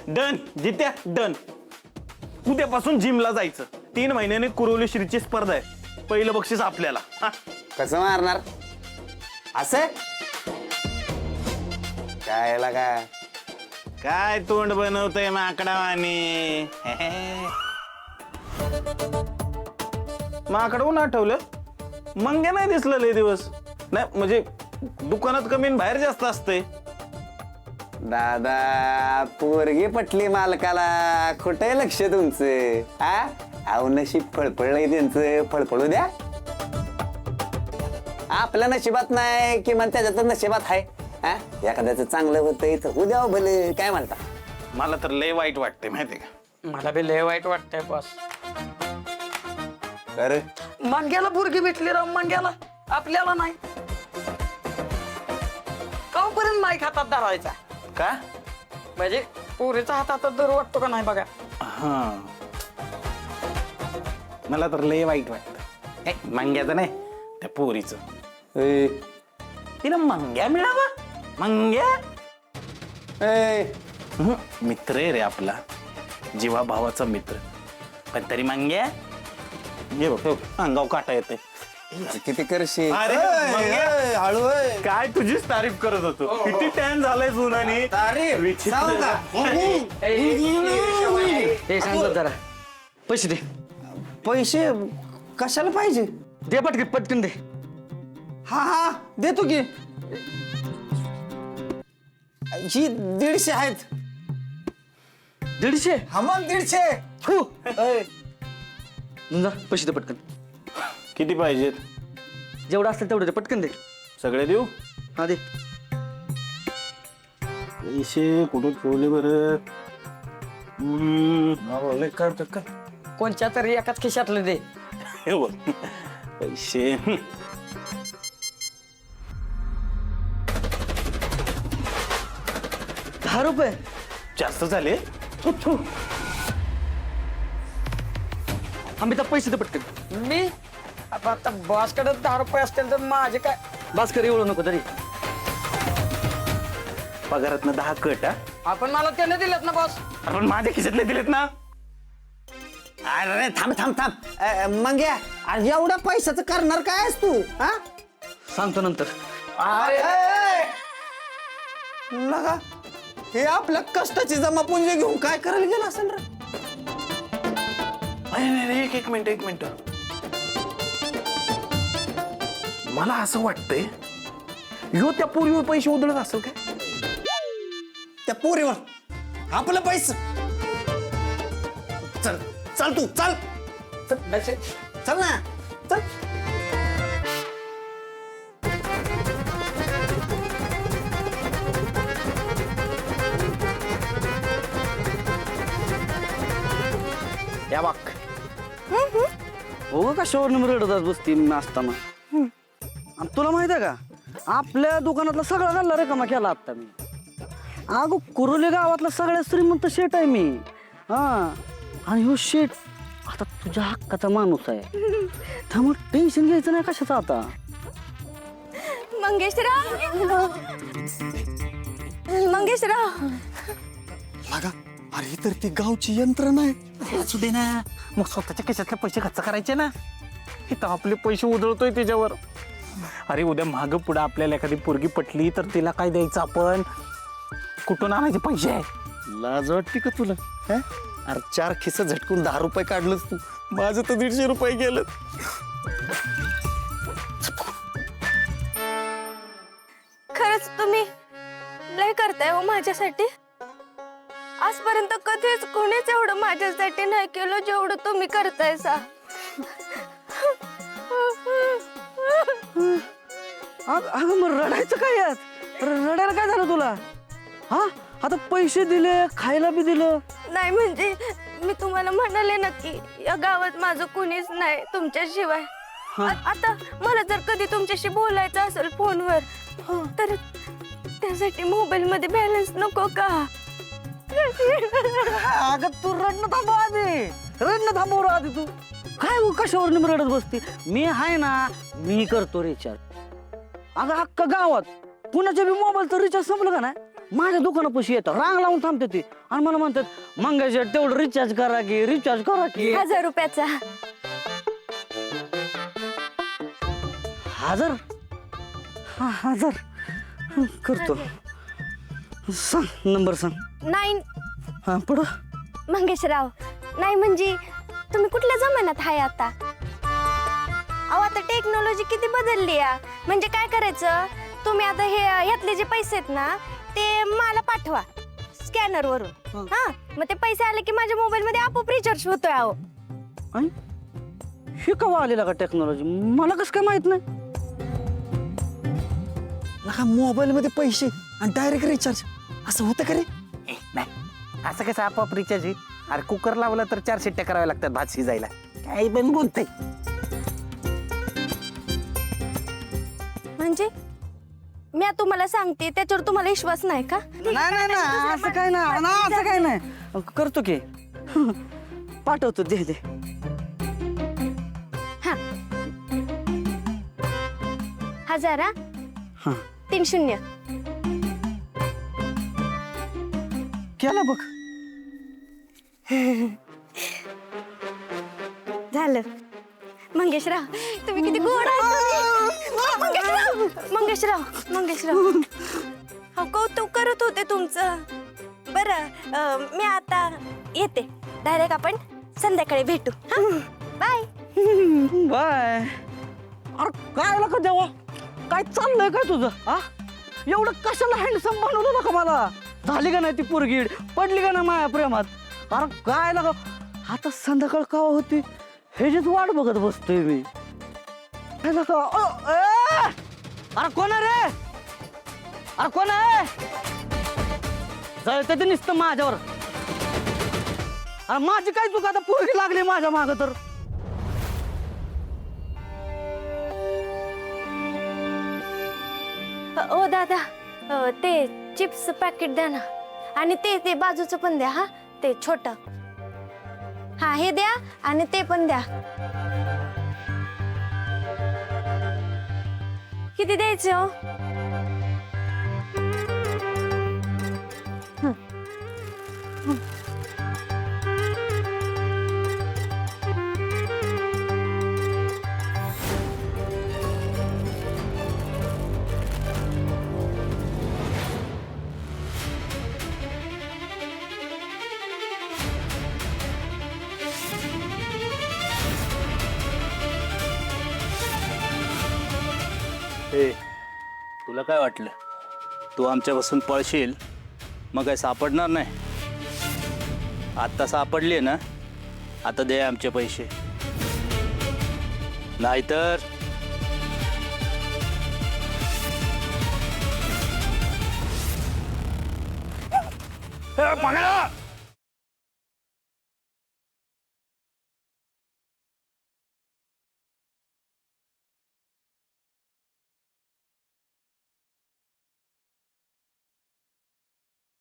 Done जित्या done. उद्यापासून जिमला जायचं. 3 महिन्याने कुरवली श्रीची स्पर्धा आहे. पहिलं बक्षीस आपल्याला. कसं मारणार असं काय लागा काय तोंड बनवतय माकडावाने. माकडवून आठवलं मंग्या नाही दिसलं लय दिवस. नाही म्हणजे दुकानात कमी आणि बाहेर जास्त असते. दादा पोरगी पटली मालकाला. कुठे लक्ष तुमचं हा अहो नशीब फळफळलंय त्यांचं. फळफळू द्या. आपल्या नशिबात नाही किमान त्याच्यात नशिबात आहे. हा एखाद्याचं चांगलं होतंय तर उद्या भले काय म्हणता. मला तर लय वाईट वाटते माहितीये का. मला बी लय वाईट वाटतंय बॉस. अरे मंग्याला पोरगी भेटली राव. मंग्याला आपल्याला नाही. कापर्यंत माईक हातात धरायचा का म्हणजे पोरीचा हातात दर वाटतो का नाही बघा. हा मला तर लय वाईट वाटतं. मंग्याचं नाही त्या पोरीचं. ए, तिला मंग्या मिळावा. मंग्या ए, मित्र आहे रे आपला. जीवा भावाचा मित्र. पण तरी मंग्या ये बघ अंगाव काटा येते. किती करशील. अरे मंग्या, काय तुझीच तारीफ करत होतो. किती टॅन झालाय जुनानी. विचित्र. हे सांगतो जरा पैसे दे. पैसे कशाला पाहिजे. दे पटकन पटकन दे. हा हा देतो की. ही 150 आहेत. 150. हा मग 150. जा पैसे दे पटकन. किती पाहिजेत. जेवढं असतं तेवढं दे पटकन दे. सगळे देऊ. हा दे. पैसे कुठे ठेवले बरं. काय कोणच्या तरी एकाच खिशातलं दे. हे बघ पैसे. 10 रुपये. जास्त झाले. आम्ही तर पैसे दे पटकन. मी आता बॉस कडे 10 रुपये असतील तर माझे काय बस कर. एवढं नको तरी. पगारातनं 10 कट. आपण मला त्याने दिलेत ना बॉस. आपण माझ्या खिशातले दिलेत ना. अरे थांब थांब थांब. मग एवढ्या पैशाचं करणार काय आहेस तू. हा सांगतो नंतर. लगा हे आपल्या कष्टाची जमापुंजी घेऊन काय करायला गेला असेल रे. नाही एक मिनिट. मला असं वाटतंय ह्यो त्या पूर्वीवर पैसे उधळत असेल काय. त्या पोरीवर आपलं पैसे. चल चल तू चल चल ना चल. या बाक हो कशावर रडतात बसती असताना. आणि तुला माहित आहे का आपल्या दुकानातला सगळा गल्ला रिकामा केला आता मी. अगं कुरोली गावातला सगळ्यात श्रीमंत शेठ आहे मी. हा आणि हो शेठ आता तुझ्या हक्काचा माणूस आहे. त्यामुळे टेन्शन घ्यायचं नाही कशाचं आता. मंगेशराव लगा अरे तर ती गावची यंत्रणा आहे. असू दे ना. मग स्वतःच्या खिशातले पैसे खर्च करायचे ना. इथं आपले पैसे उधळतोय त्याच्यावर. अरे उद्या माग पुढे आपल्याला एखादी पोरगी पटली तर तिला काय द्यायचं आपण. कुठून आणायचे पैसे. लाज वाटते का तुला. अरे 4 खिस झटकून 10 रुपये काढलंस तू. माझं तर 150 रुपये गेलं. खरंच तुम्ही लय करताय हो माझ्यासाठी. आजपर्यंत कधीच कोणीच एवढं माझ्यासाठी नाही केलं जेवढं तुम्ही करताय सा. अगं मग रडायचं काय यात. रडायला काय झालं तुला. हा आता पैसे दिले खायला बी दिलं. नाही म्हणजे मी तुम्हाला म्हणाले ना की या गावात माझं कुणीच नाही तुमच्याशिवाय. आता मला जर कधी तुमच्याशी बोलायचं असेल फोनवर तर त्यासाठी मोबाईल मध्ये बॅलन्स नको का. अगं तू रडणं थांबव आधी. रडणं थांबव आधी तू. काय कशावर रडत बसती. मी आहे ना मी करतो रिचार्ज. अगं अख्खा गावात कुणाच्या बी मोबाईलचं रिचार्ज संपलं का नाही माझ्या दुकानापाशी येतात, रांग लावून थांबते ती आणि मला म्हणतात मंगायचे तेवढं रिचार्ज करा की रिचार्ज करा की. 1000 रुपयाचा. 1000? हा 1000 करतो. सांग नंबर सांग. 9. हा पुढं. मंगेशराव, नाही म्हणजे तुम्ही कुठल्या जमान्यात आहे आता? अहो आता टेक्नॉलॉजी किती बदलली आहे. म्हणजे काय करायचं, तुम्ही आता हे ह्यातले जे पैसे आहेत ना ते मला पाठवा स्कॅनर वरून. हा मग ते पैसे आले की माझ्या मोबाईल मध्ये आपोआप रिचार्ज होतोय. अहो आणि हे केव्हा आलेला का टेक्नॉलॉजी, मला कसं काय माहित नाही. मोबाईल मध्ये पैसे आणि डायरेक्ट रिचार्ज असं होतं का रे? नाही असं कसं आपोआप रिचार्ज आहे. अरे कुकर लावला तर 4 शिट्ट्या कराव्या लागतात भात शिजायला. काही पण बोलतंय. म्हणजे मी आता तुम्हाला सांगते त्याच्यावर तुम्हाला विश्वास नाही का? नाही नाही नाही असं काय नाही ना, असं काय नाही. करतो की पाठवतो. दे दे. हा 1000. हा 30. केला बघ. झालं. मंगेशराव तुम्ही किती गोड आहात. मंगेशराव हो कौतुक करत होते तुमचं. बरं मी आता येते. डायरेक्ट आपण संध्याकाळी भेटू. बाय. बाय. अरे काय का देवा, काय चाललंय काय तुझं? हा एवढं कशाला हँडसम बनवलं का मला? झाली का नाही ती पोरगीड, पडली का नाही माया प्रेमात? अरे काय लगा आता संध्याकाळ कावा होती ह्याचीच वाट बघत बसतोय मी. अरे कोण आहे रे? अरे कोण आहे? जळतं ते नुसतं माझ्यावर. अरे माझी काय चूक, आता पोरगी लागली माझ्या माग तर. ओ दादा ते चिप्स पॅकेट द्या ना. आणि ते बाजूचं पण द्या. हा ते छोट. हा हे द्या आणि ते पण द्या. किती द्यायचे हो? ए तुला काय वाटलं तू आमच्यापासून पळशील मग काय सापडणार नाही? आत्ता सापडली ना, आता दे आमचे पैसे, नाहीतर बघा